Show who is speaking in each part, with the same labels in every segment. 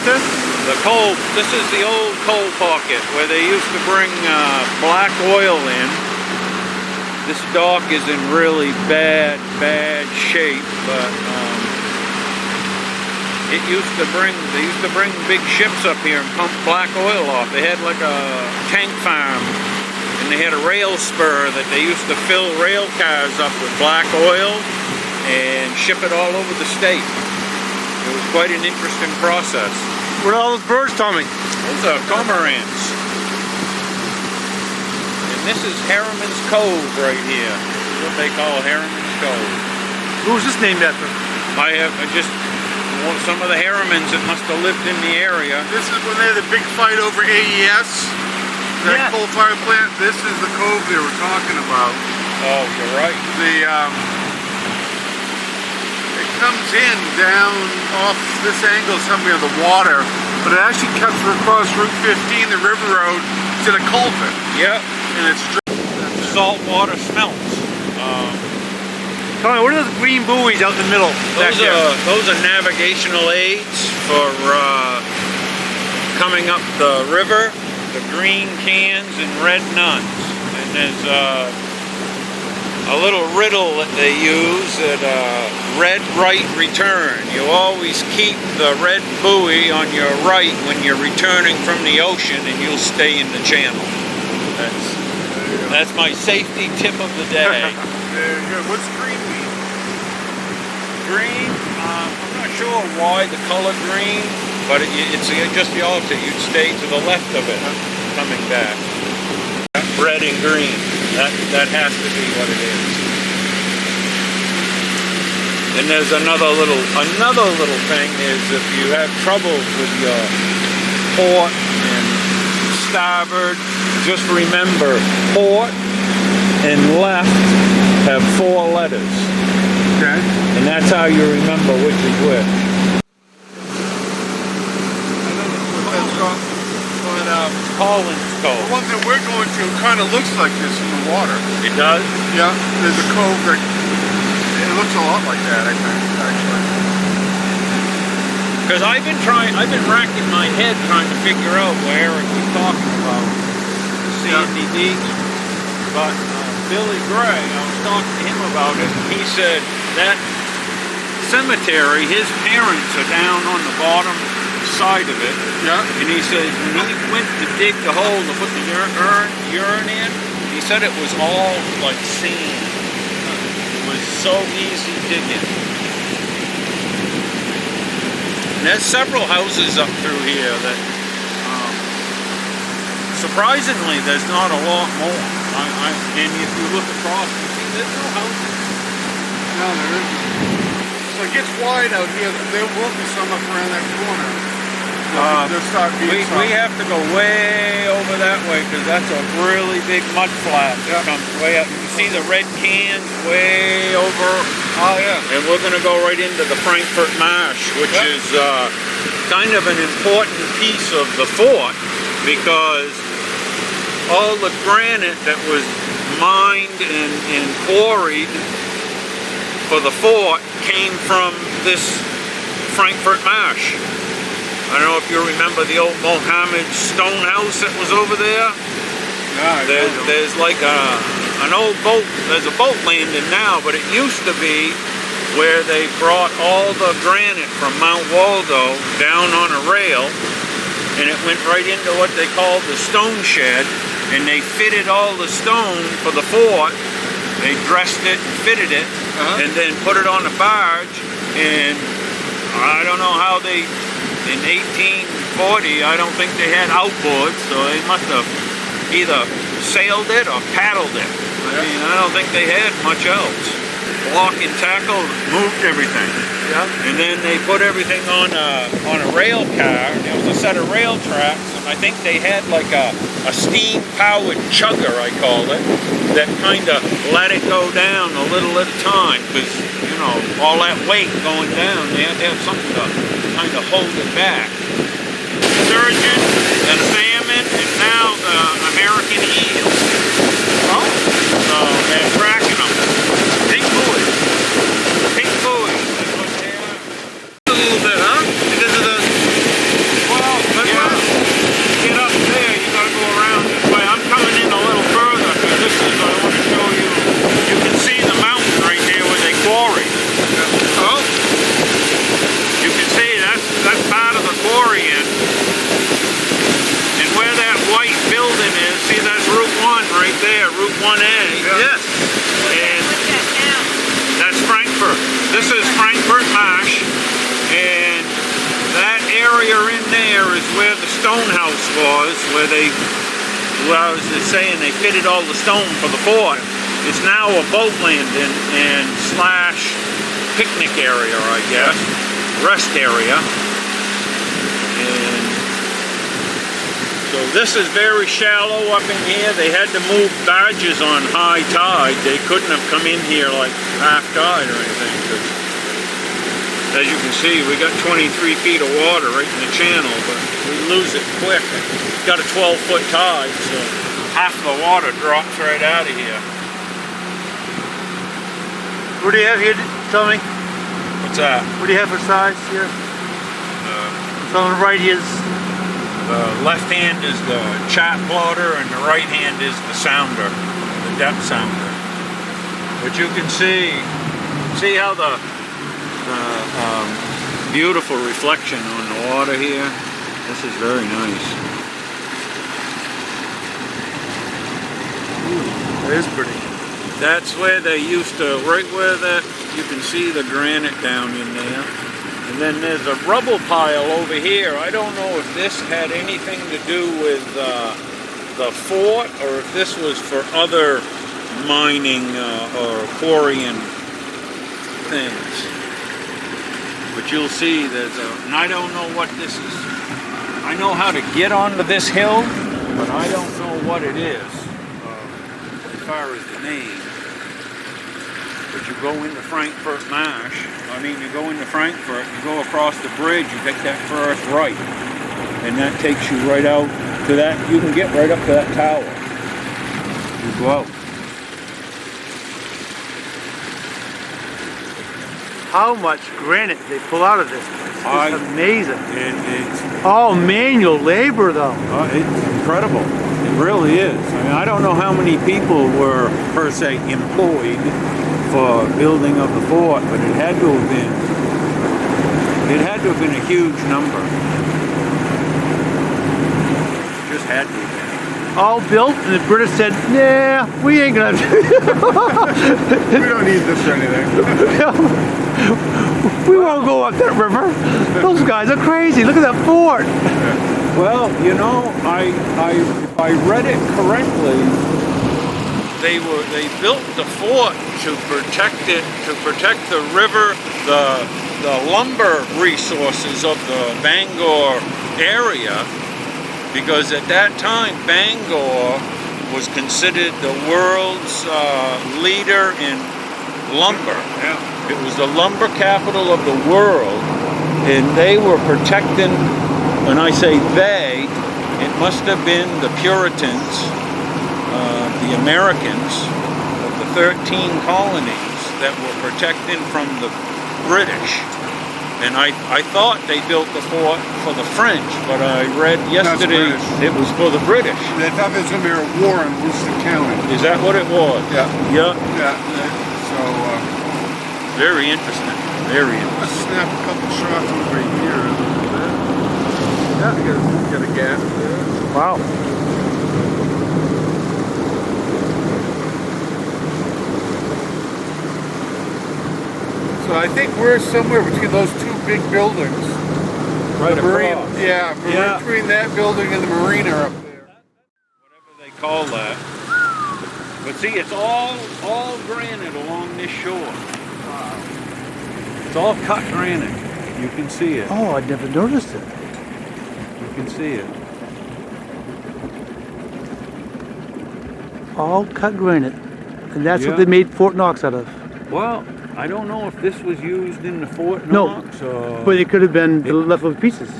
Speaker 1: this?
Speaker 2: The coal, this is the old coal pocket where they used to bring black oil in. This dock is in really bad shape, but they used to bring big ships up here and pump black oil off. They had like a tank farm, and they had a rail spur that they used to fill rail cars up with black oil and ship it all over the state. It was quite an interesting process.
Speaker 1: Where are all those birds, Tommy?
Speaker 2: Those are cormorants. And this is Harriman's Cove right here. This is what they call Harriman's Cove.
Speaker 1: Who was this named after?
Speaker 2: Some of the Harrimans that must have lived in the area.
Speaker 3: This is when they had the big fight over AES, that coal fire plant. This is the cove they were talking about.
Speaker 2: Oh, you're right.
Speaker 3: It comes in down off this angle somewhere on the water, but it actually cuts across Route 15, the river road, to the culvert.
Speaker 2: Yep.
Speaker 3: And it's
Speaker 2: saltwater smelts.
Speaker 1: Tommy, what are those green buoys out in the middle?
Speaker 2: Those are navigational aids for coming up the river. The green cans and red nuns. And there's a little riddle that they use at red right return. You always keep the red buoy on your right when you're returning from the ocean, and you'll stay in the channel. That's my safety tip of the day.
Speaker 3: What's green mean?
Speaker 2: Green, I'm not sure why the color green, but it's just the opposite. You'd stay to the left of it coming back. Red and green. That has to be what it is. And there's another little thing is if you have troubles with your port and starboard, just remember port and left have 4 letters.
Speaker 3: Okay.
Speaker 2: And that's how you remember which is which. Collins Cove.
Speaker 3: The one that we're going to kind of looks like this in the water.
Speaker 2: It does?
Speaker 3: Yeah, there's a cove that it looks a lot like that, I think, actually.
Speaker 2: Because I've been racking my head trying to figure out where Eric was talking about the Sandy Deep. But Billy Gray, I was talking to him about it, and he said that cemetery, his parents are down on the bottom side of it.
Speaker 3: Yeah.
Speaker 2: And he says when he went to dig the hole to put the urine in, he said it was all like sand. It was so easy digging. And there's several houses up through here that, surprisingly, there's not a lot more. And if you look across, you see there's no houses.
Speaker 3: No, there isn't. So it gets wide out here. There will be some up around that corner.
Speaker 2: We have to go way over that way because that's a really big mud flat that comes way up. You see the red cans way over.
Speaker 3: Oh yeah.
Speaker 2: And we're going to go right into the Frankfurt Marsh, which is kind of an important piece of the fort because all the granite that was mined and quarried for the fort came from this Frankfurt Marsh. I don't know if you remember the old Mohammed stone house that was over there.
Speaker 3: Yeah,
Speaker 2: there's like an old boat, there's a boat landing now, but it used to be where they brought all the granite from Mount Waldo down on a rail, and it went right into what they called the stone shed, and they fitted all the stone for the fort. They dressed it and fitted it, and then put it on a barge, and I don't know how they, in 1840, I don't think they had outboards, so they must have either sailed it or paddled it. I mean, I don't think they had much else. Block and tackle, moved everything. Yeah. And then they put everything on a rail car. There was a set of rail tracks, and I think they had like a steam-powered chugger, I call it, that kind of let it go down a little at a time, because, you know, all that weight going down, they had to have something to kind of hold it back. Sturgeon, and salmon, and now the American eel. Oh. So they're cracking them. Pink buoys. Pink buoys. That's what they are. A little bit, huh? Because of the there is where the stone house was, where they, well, I was just saying, they fitted all the stone for the fort. It's now a boat landing and slash picnic area, I guess, rest area. And so this is very shallow up in here. They had to move barges on high tide. They couldn't have come in here like half tide or anything. 'Cause as you can see, we got 23 feet of water right in the channel, but we lose it quick. It's got a 12-foot tide, so half the water drops right out of here.
Speaker 1: What do you have here, Tommy?
Speaker 2: What's that?
Speaker 1: What do you have for size here? So on the right is...
Speaker 2: The left hand is the chat plotter and the right hand is the sounder, the depth sounder. But you can see how the beautiful reflection on the water here. This is very nice.
Speaker 1: Ooh, that is pretty.
Speaker 2: That's where they used to, right where that, you can see the granite down in there. And then there's a rubble pile over here. I don't know if this had anything to do with the fort or if this was for other mining or quarrying things. But you'll see there's a, and I don't know what this is. I know how to get onto this hill, but I don't know what it is as far as the name. But you go into Frankfurt Marsh, you go into Frankfurt, you go across the bridge, you take that first right, and that takes you right out to that, you can get right up to that tower. You go out.
Speaker 1: How much granite they pull out of this place. It's amazing.
Speaker 2: It's
Speaker 1: all manual labor though.
Speaker 2: It's incredible. It really is. I mean, I don't know how many people were, per se, employed for building of the fort, but it had to have been a huge number. It just had to have been.
Speaker 1: All built, and the British said, nah, we ain't gonna do it.
Speaker 3: We don't need this or anything.
Speaker 1: We won't go up that river. Those guys are crazy. Look at that fort.
Speaker 2: Well, you know, if I read it correctly, they built the fort to protect it, to protect the river, the lumber resources of the Bangor area, because at that time Bangor was considered the world's leader in lumber.
Speaker 3: Yeah.
Speaker 2: It was the lumber capital of the world, and they were protecting, when I say they, it must have been the Puritans, the Americans of the 13 colonies that were protecting from the British. And I thought they built the fort for the French, but I read yesterday it was for the British.
Speaker 3: They thought there was going to be a war in Worcester County.
Speaker 2: Is that what it was?
Speaker 3: Yeah.
Speaker 2: Yeah.
Speaker 3: Yeah. So,
Speaker 2: very interesting. Very interesting.
Speaker 3: let's snap a couple shots over here. Yeah, we got a gap there.
Speaker 1: Wow.
Speaker 3: So I think we're somewhere between those two big buildings.
Speaker 2: Right
Speaker 3: the marine,
Speaker 2: across.
Speaker 3: yeah, between that building and the marina up there.
Speaker 2: Whatever they call that. But see, it's all granite along this shore.
Speaker 3: Wow.
Speaker 2: It's all cut granite. You can see it.
Speaker 1: Oh, I never noticed it.
Speaker 2: You can see it.
Speaker 1: All cut granite. And that's
Speaker 2: Yeah.
Speaker 1: what they made Fort Knox out of.
Speaker 2: Well, I don't know if this was used in the Fort
Speaker 1: No,
Speaker 2: Knox or...
Speaker 1: but it could have been the leftover pieces.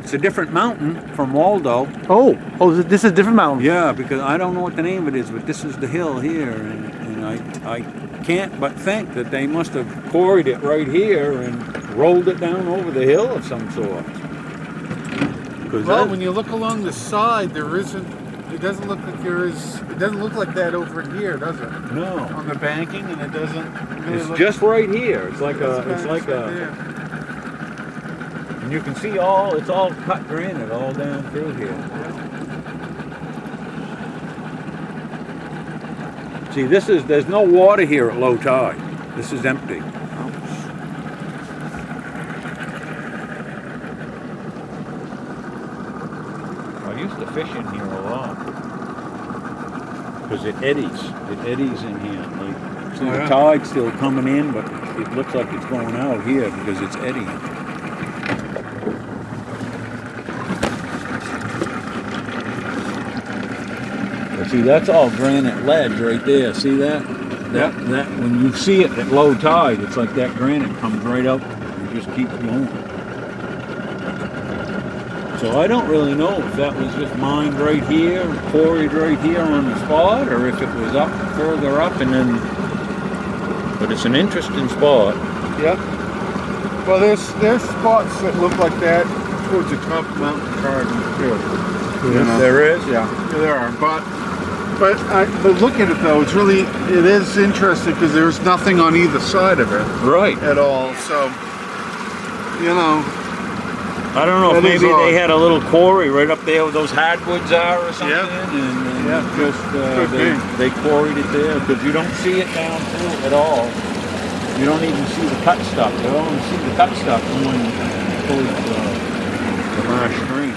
Speaker 2: It's a different mountain from Waldo.
Speaker 1: Oh, this is a different mountain.
Speaker 2: Yeah, because I don't know what the name of it is, but this is the hill here, and I can't but think that they must have quarried it right here and rolled it down over the hill of some sort.
Speaker 3: Well, when you look along the side, there isn't. It doesn't look like there is. It doesn't look like that over here, does it?
Speaker 2: No.
Speaker 3: On the banking, and it doesn't. Really
Speaker 2: It's
Speaker 3: look
Speaker 2: just right here. It's like a. It's like
Speaker 3: right
Speaker 2: a.
Speaker 3: there.
Speaker 2: And you can see it's all cut granite all down through here. See, there's no water here at low tide. This is empty. used to fish in here a lot. Because it eddies. It eddies in here. Like, see the tide's still coming in, but it looks like it's going out here because it's eddying. See, that's all granite ledge right there. See that? That when you see it at low tide, it's like that granite comes right up and just keeps going. So I don't really know if that was just mined right here, quarried right here on the spot, or if it was up further up and then. But it's an interesting spot.
Speaker 3: Yep. Well, there's spots that look like that towards the top of Mountain Garden too.
Speaker 2: You know? There is.
Speaker 3: Yeah, there are. But looking at it though, it is interesting because there's nothing on either side of it.
Speaker 2: Right.
Speaker 3: At all. So, you know.
Speaker 2: I don't know if maybe they had a little quarry right up there where those hardwoods are or something.
Speaker 3: Yeah.
Speaker 2: And just they quarried it there because you don't see it down through at all. You don't even see the cut stuff. You only see the cut stuff going towards the marsh stream.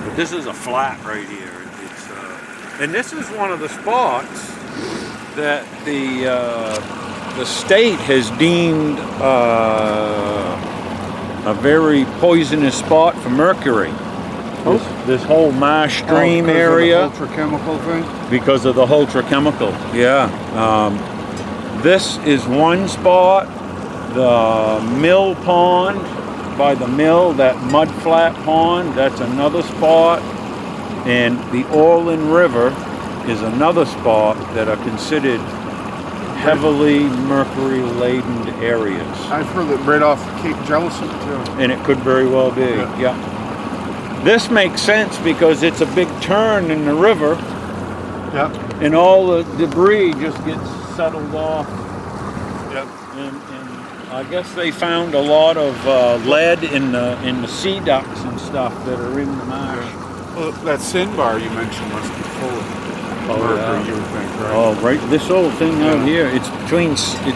Speaker 2: But this is a flat right here. It's and this is one of the spots that the state has deemed a very poisonous spot for mercury. This whole marsh stream area.
Speaker 3: Of the ultra-chemical thing?
Speaker 2: Because of the ultra-chemical, yeah. This is one spot. The mill pond by the mill, that mud flat pond, that's another spot. And the Orland River is another spot that are considered heavily mercury-laden areas.
Speaker 3: I've heard that right off Cape Jellison too.
Speaker 2: And it could very well be, yeah. This makes sense because it's a big turn in the river.
Speaker 3: Yep.
Speaker 2: And all the debris just gets settled off.
Speaker 3: Yep.
Speaker 2: And I guess they found a lot of lead in the sea ducts and stuff that are in the marsh.
Speaker 3: Well, that sandbar you mentioned must be full of mercury, you would think, right?
Speaker 2: Oh, right. This whole thing out here, it's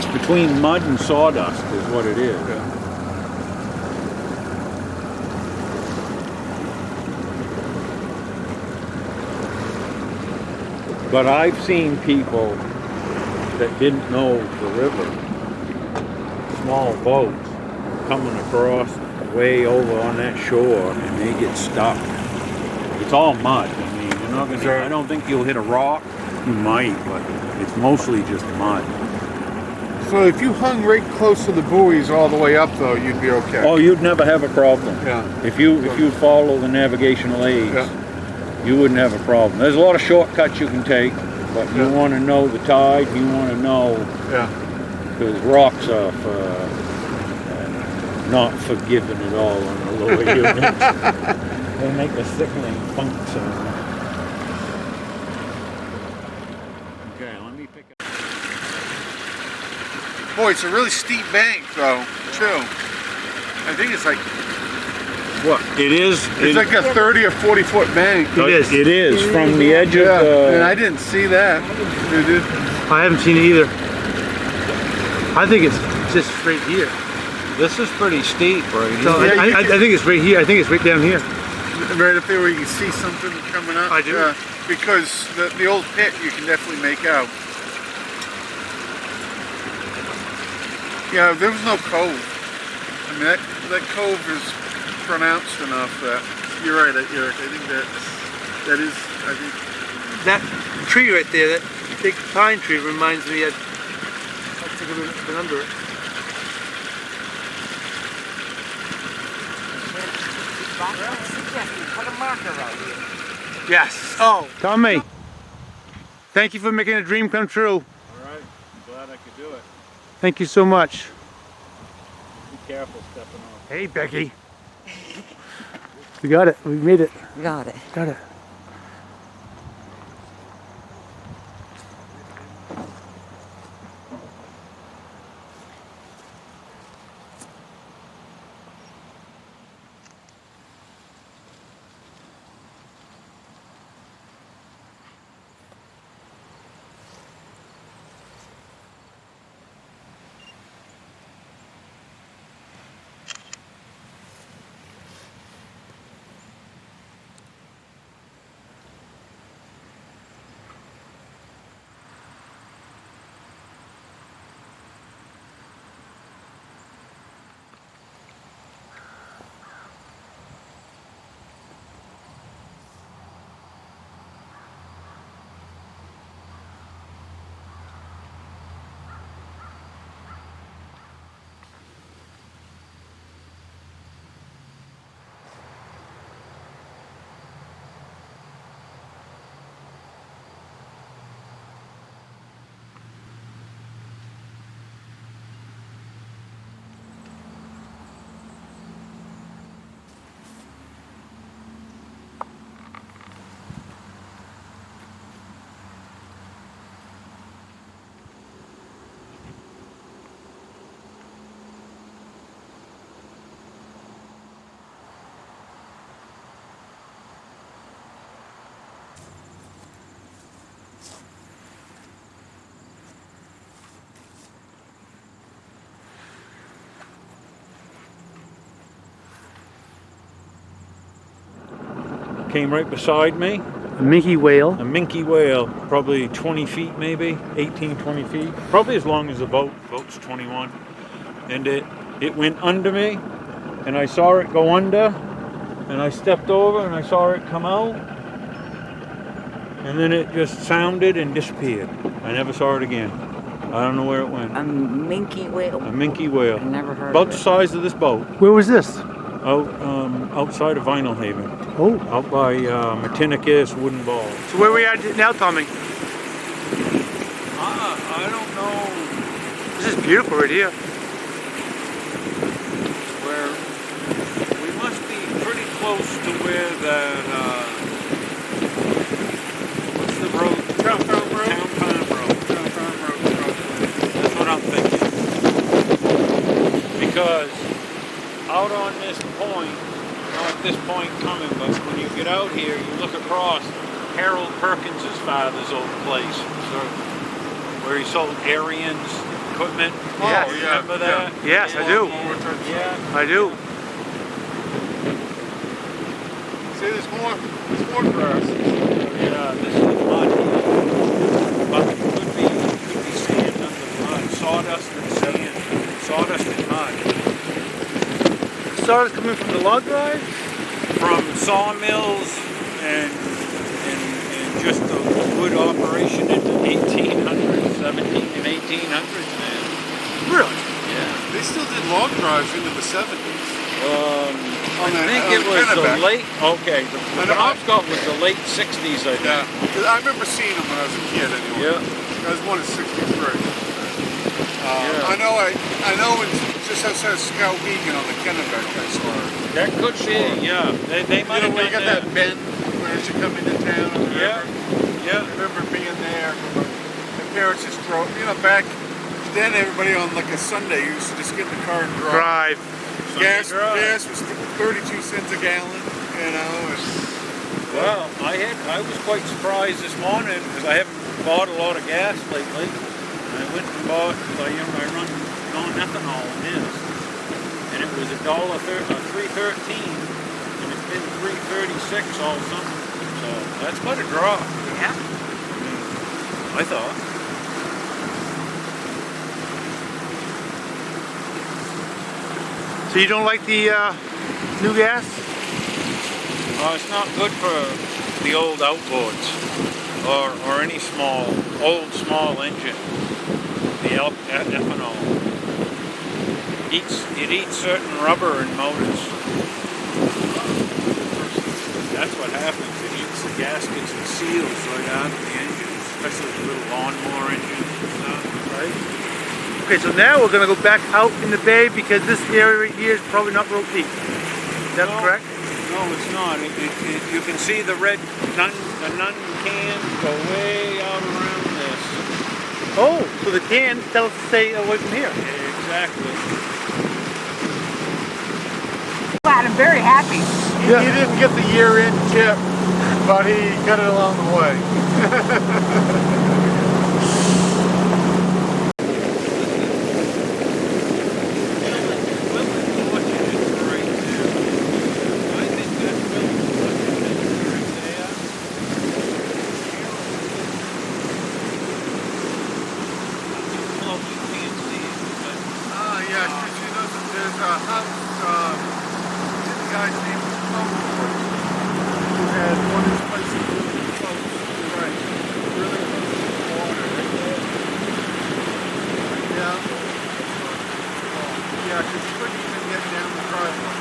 Speaker 2: between mud and sawdust is what it is.
Speaker 3: Yeah.
Speaker 2: But I've seen people that didn't know the river, small boats, coming across way over on that shore, and they get stuck. It's all mud. I mean, you're not gonna. I don't think you'll hit a rock. You might, but it's mostly just mud.
Speaker 3: So if you hung right close to the buoys all the way up, though, you'd be okay.
Speaker 2: Oh, you'd never have a problem.
Speaker 3: Yeah.
Speaker 2: If you follow the navigational aids, you wouldn't have a problem. There's a lot of shortcuts you can take, but you want to know the tide. You want to know.
Speaker 3: Yeah.
Speaker 2: Because rocks are not forgiven at all on the lower units. They make a sickening funk sound. Okay, let me pick up.
Speaker 3: Boy, it's a really steep bank, though, too. I think it's like...
Speaker 2: What? It is.
Speaker 3: It's like a 30 or 40 foot bank.
Speaker 2: It is. It is from the edge of the...
Speaker 3: and I didn't see that.
Speaker 1: I haven't seen it either. I think it's just straight here.
Speaker 2: This is pretty steep, right?
Speaker 1: So I think it's right here. I think it's right down here.
Speaker 3: Right up there where you can see something coming up.
Speaker 1: I do.
Speaker 3: Because the old pit you can definitely make out. Yeah, there was no cove. I mean, that cove is pronounced enough that you're right, Eric. I think that is. I think
Speaker 1: that tree right there, that big pine tree, reminds me of. I think I've been under it.
Speaker 4: Put a marker out here.
Speaker 1: Yes. Oh, Tommy. Thank you for making a dream come true.
Speaker 2: All right. I'm glad I could do it.
Speaker 1: Thank you so much.
Speaker 2: Be careful stepping off.
Speaker 1: Hey, Becky. We got it. We made it.
Speaker 4: Got it.
Speaker 1: Got it.
Speaker 2: came right beside me.
Speaker 1: A minke whale.
Speaker 2: A minke whale, probably 20 feet maybe, 18, 20 feet. Probably as long as the boat. The boat's 21. And it went under me, and I saw it go under, and I stepped over and I saw it come out, and then it just sounded and disappeared. I never saw it again. I don't know where it went.
Speaker 4: A minke whale.
Speaker 2: A minke whale.
Speaker 4: I never heard
Speaker 2: About
Speaker 4: of
Speaker 2: the
Speaker 4: it.
Speaker 2: size of this boat.
Speaker 1: Where was this?
Speaker 2: Outside of Vinyl Haven.
Speaker 1: Oh.
Speaker 2: Out by Matinicus, Wooden Ball.
Speaker 1: So where we at now, Tommy?
Speaker 2: I don't know
Speaker 1: This is beautiful right here.
Speaker 2: where. We must be pretty close to where that. What's the road?
Speaker 3: Town Farm Road?
Speaker 2: Town Farm Road.
Speaker 3: Town Farm Road, probably.
Speaker 2: That's what I'm thinking. Because out on this point, not at this point coming, but when you get out here, you look across Harold Perkins' father's old place, where he sold Arian's equipment.
Speaker 1: Yeah.
Speaker 3: Oh, yeah.
Speaker 2: Remember that?
Speaker 1: Yes, I do.
Speaker 2: Yeah.
Speaker 1: I do.
Speaker 3: See, there's more grass.
Speaker 2: Yeah, this is mud here. But it could be sand under the mud. Sawdust and sand. Sawdust and mud.
Speaker 1: Sawdust coming from the log drive?
Speaker 2: From sawmills and just the wood operation in the 1800s, 17 and 1800s, man.
Speaker 1: Really?
Speaker 2: Yeah.
Speaker 3: They still did log drives into the 70s.
Speaker 2: I think it was the
Speaker 3: Kennebec.
Speaker 2: late, okay, the Bucksport was the late 60s, I
Speaker 3: Yeah,
Speaker 2: think.
Speaker 3: 'cause I remember seeing them when I was a kid anyway.
Speaker 2: Yeah.
Speaker 3: I was born in '63.
Speaker 2: Yeah.
Speaker 3: I know it's just outside of Skowhegan on the Kennebec, I saw it.
Speaker 2: That could be, yeah. They might
Speaker 3: You know,
Speaker 2: have
Speaker 3: when you
Speaker 2: done
Speaker 3: got that bend where as you come into town, I
Speaker 2: Yeah. Yeah.
Speaker 3: remember being there. My parents just drove, back then everybody on like a Sunday used to just get in the car and drive.
Speaker 1: Drive.
Speaker 3: Gas was 32 cents a gallon, and
Speaker 2: Well, I was quite surprised this morning because I haven't bought a lot of gas lately. I went and bought, I run non-ethanol in this, and it was $3.13, and it's been $3.36 all summer. So that's quite a drop.
Speaker 4: Yeah.
Speaker 2: I thought.
Speaker 1: So you don't like the new gas?
Speaker 2: It's not good for the old outboards or any old small engine. The ethanol. It eats certain rubber in motors. That's what happens. It eats the gaskets and seals right out of the engines, especially the little lawnmower engines and stuff.
Speaker 1: Right. Okay, so now we're going to go back out in the bay because this area right here is probably not real deep. Is that correct?
Speaker 2: No, it's not. You can see the red nun can go way out around this.
Speaker 1: Oh, so the can tell us to stay away from here.
Speaker 2: Exactly.
Speaker 4: Glad, I'm very happy.
Speaker 3: He didn't get the year-end tip, but he got it along the way. Yeah, because you know that there's a house, the guy's name was Saltwater, who had one of his places really close, right, really close to the water. Yeah. Yeah, because he couldn't even get down the driveway.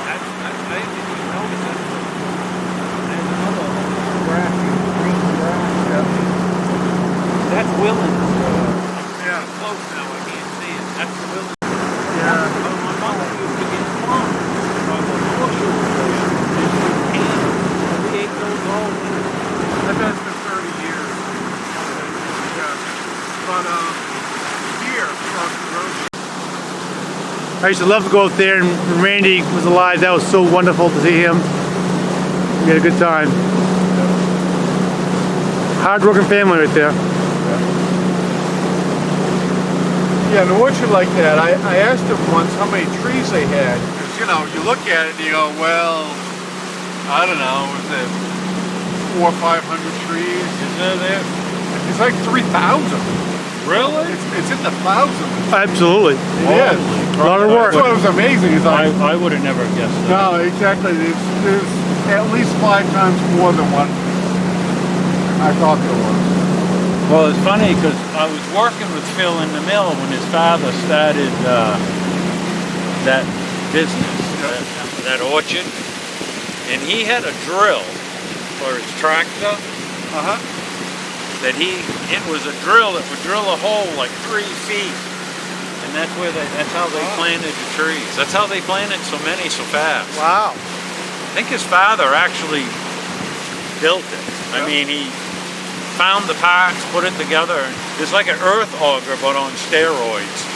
Speaker 2: I didn't even notice it.
Speaker 3: There's another grassy, green grass. Yeah.
Speaker 2: That's Willens.
Speaker 3: Yeah.
Speaker 2: Close now, I can't see it. That's the Willens.
Speaker 3: Yeah.
Speaker 2: Oh, my mother used to get plums from the bushel there. We ate those all winter.
Speaker 3: I've been for 30 years. Yeah. But, here, across the road.
Speaker 1: I used to love to go out there, and when Randy was alive, that was so wonderful to see him. We had a good time. Hard-working family right there.
Speaker 3: Yeah, an orchard like that, I asked him once how many trees they had. Because, you look at it and you go, well, I don't know, was it 400 or 500 trees?
Speaker 2: Is there?
Speaker 3: It's like 3,000.
Speaker 2: Really?
Speaker 3: It's in the thousands.
Speaker 1: Absolutely.
Speaker 3: It is.
Speaker 1: A lot of work.
Speaker 3: That's what was amazing. Is like,
Speaker 2: I would have never guessed that.
Speaker 3: no, exactly. There's at least 5 times more than what I thought there was.
Speaker 2: Well, it's funny because I was working with Phil in the mill when his father started that business, that orchard, and he had a drill for his tractor. That it was a drill that would drill a hole like 3 feet, and that's how they planted the trees. That's how they planted so many so fast.
Speaker 1: Wow.
Speaker 2: I think his father actually built it. I mean, he found the parts, put it together. It's like an earth auger, but on steroids.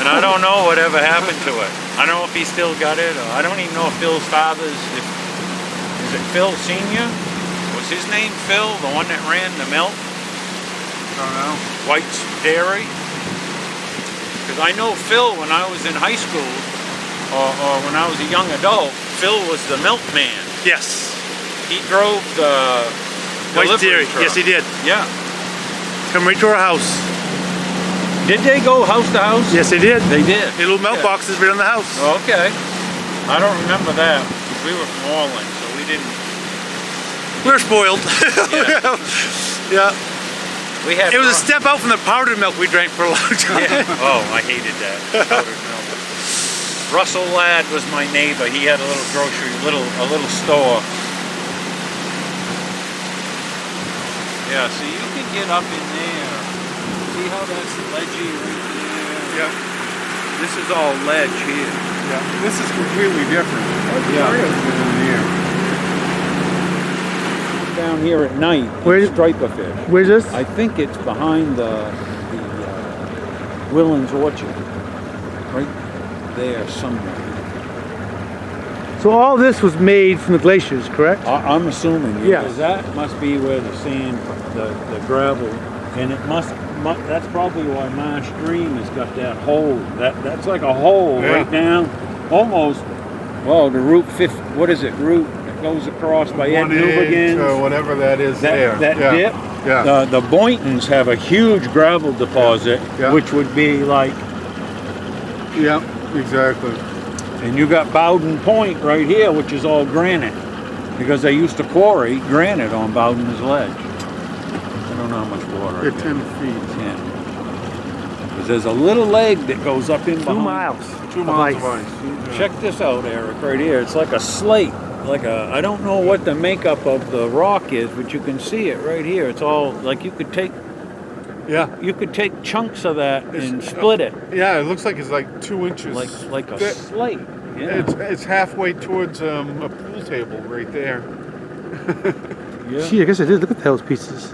Speaker 2: And I don't know whatever happened to it. I don't know if he still got it, or I don't even know if Phil's father's, is it Phil Sr.? Was his name Phil, the one that ran the milk?
Speaker 3: I don't know.
Speaker 2: White's Dairy? Because I know Phil when I was in high school, or when I was a young adult, Phil was the milkman.
Speaker 1: Yes.
Speaker 2: He drove the
Speaker 1: White's
Speaker 2: delivery
Speaker 1: Dairy.
Speaker 2: truck.
Speaker 1: Yes, he did.
Speaker 2: Yeah.
Speaker 1: Come right to our house.
Speaker 2: Did they go house to house?
Speaker 1: Yes, they did.
Speaker 2: They did.
Speaker 1: The little milk boxes right on the house.
Speaker 2: Oh, okay. I don't remember that. We were from Orland, so we didn't.
Speaker 1: We're spoiled. Yeah.
Speaker 2: We had.
Speaker 1: It was a step out from the powdered milk we drank for a long time.
Speaker 2: Yeah. Oh, I hated that. Powdered milk. Russell Ladd was my neighbor. He had a little grocery, a little store. Yeah, so you can get up in there. See how that's ledgy right there?
Speaker 3: Yeah.
Speaker 2: This is all ledge here.
Speaker 3: Yeah. This is completely different.
Speaker 2: Yeah. Down here at night,
Speaker 1: Where-
Speaker 2: striper fish.
Speaker 1: Where's this?
Speaker 2: I think it's behind the Willen's Orchard, right there somewhere.
Speaker 1: So all this was made from the glaciers, correct?
Speaker 2: I'm assuming.
Speaker 1: Yes.
Speaker 2: Because that must be where the sand, the gravel, and it must. That's probably why Marsh Stream has got that hole. That's like a hole right down, almost. Well, the Route 50. What is it? Route that goes across by Ed
Speaker 3: 1/8
Speaker 2: Newbegin's.
Speaker 3: or whatever that is there.
Speaker 2: That
Speaker 3: yeah.
Speaker 2: dip.
Speaker 3: Yeah.
Speaker 2: The Boyntons have a huge gravel deposit,
Speaker 3: Yeah.
Speaker 2: which would be like.
Speaker 3: Yeah. Exactly.
Speaker 2: And you got Bowden Point right here, which is all granite, because they used to quarry granite on Bowden's Ledge. I don't know how much water.
Speaker 3: At 10 feet.
Speaker 2: 10. Because there's a little leg that goes up in
Speaker 1: 2
Speaker 2: behind.
Speaker 1: miles.
Speaker 3: 2 miles of ice.
Speaker 2: Check this out, Eric, right here. It's like a slate. I don't know what the makeup of the rock is, but you can see it right here. It's all like you could take chunks of that and split it.
Speaker 3: Yeah, it looks like it's like 2 inches.
Speaker 2: Like a
Speaker 3: thick.
Speaker 2: slate. Yeah.
Speaker 3: It's halfway towards a pool table right there.
Speaker 2: Yeah.
Speaker 1: Gee, I guess I did. Look at those pieces.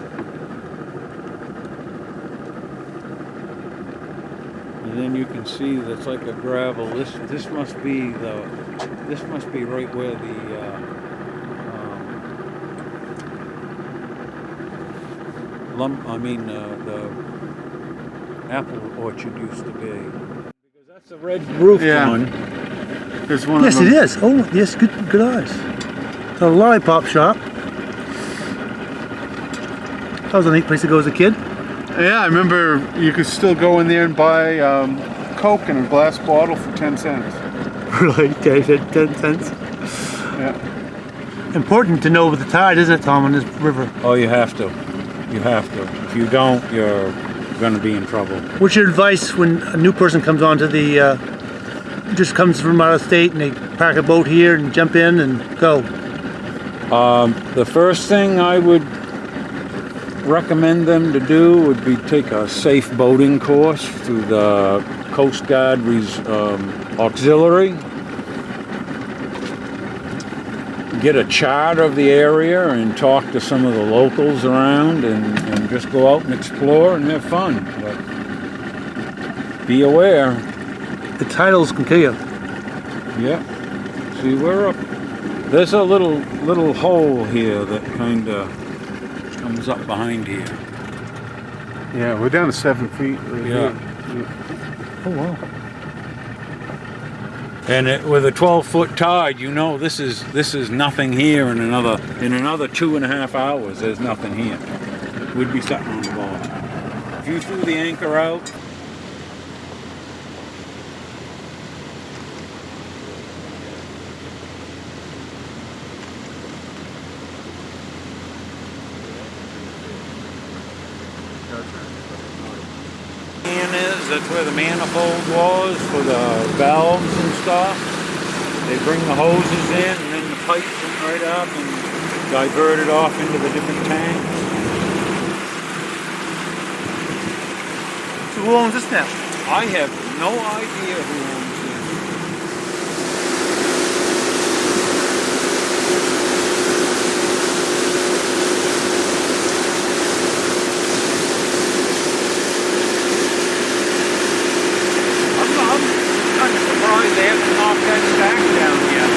Speaker 2: And then you can see that's like a gravel. This must be right where the the apple orchard used to be. Because that's a red roofed one.
Speaker 3: There's one
Speaker 1: Yes,
Speaker 3: of
Speaker 1: it
Speaker 3: them.
Speaker 1: is. Oh, yes, good eyes. The lollipop shop. That was a neat place to go as a kid.
Speaker 3: Yeah, I remember you could still go in there and buy Coke in a glass bottle for 10 cents.
Speaker 1: Really? 10 cents.
Speaker 3: Yeah.
Speaker 1: Important to know with the tide, isn't it, Tom, on this river?
Speaker 2: Oh, you have to. You have to. If you don't, you're going to be in trouble.
Speaker 1: What's your advice when a new person comes onto the, just comes from out of state and they park a boat here and jump in and go?
Speaker 2: The first thing I would recommend them to do would be take a safe boating course through the Coast Guard Auxiliary. Get a chart of the area and talk to some of the locals around and just go out and explore and have fun. But be aware.
Speaker 1: The tidals can kill you.
Speaker 2: Yeah. See, we're up. There's a little hole here that kind of comes up behind here.
Speaker 3: Yeah, we're down to 7 feet. Right
Speaker 2: Yeah.
Speaker 3: here.
Speaker 1: Oh, wow.
Speaker 2: And with a 12-foot tide, you know this is nothing here in another 2.5 hours. There's nothing here. We'd be sitting on the bottom. If you threw the anchor out, that's where the manifold was for the valves and stuff. They bring the hoses in and then the pipe went right up and diverted off into the different tanks.
Speaker 1: So who owns this now?
Speaker 2: I have no idea who owns this. They haven't knocked that stack down yet.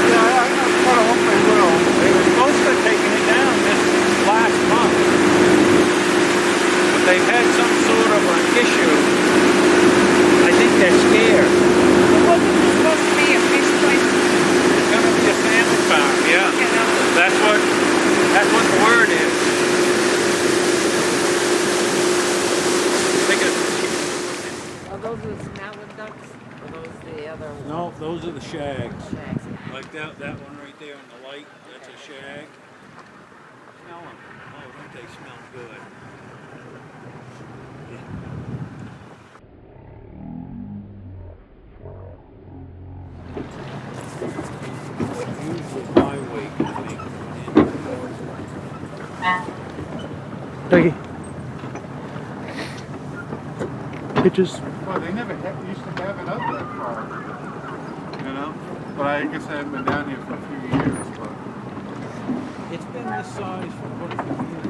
Speaker 3: Yeah, I kind of hope they will.
Speaker 2: They were supposed to have taken it down this last month. But they've had some sort of an issue. I think they're scared.
Speaker 4: Wasn't this supposed to be a fish place?
Speaker 2: It's going to be a salmon farm, yeah.
Speaker 4: You know?
Speaker 2: That's what the word is.
Speaker 4: Are those the snout ducks? Or those the other ones?
Speaker 2: No, those are the shags.
Speaker 4: Shags.
Speaker 2: Like that one right there in the light, that's a shag. Smell them. Oh, don't they smell good? Usually my weight, I think.
Speaker 1: Dougie. Pictures.
Speaker 3: Well, they never used to have it up that far, you know? But I guess I haven't been down here for a few years, but...
Speaker 2: It's been this size for quite a few years.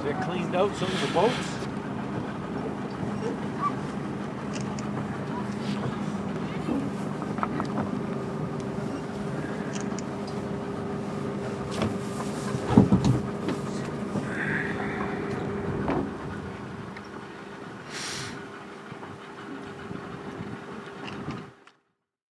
Speaker 2: They cleaned out some of the boats.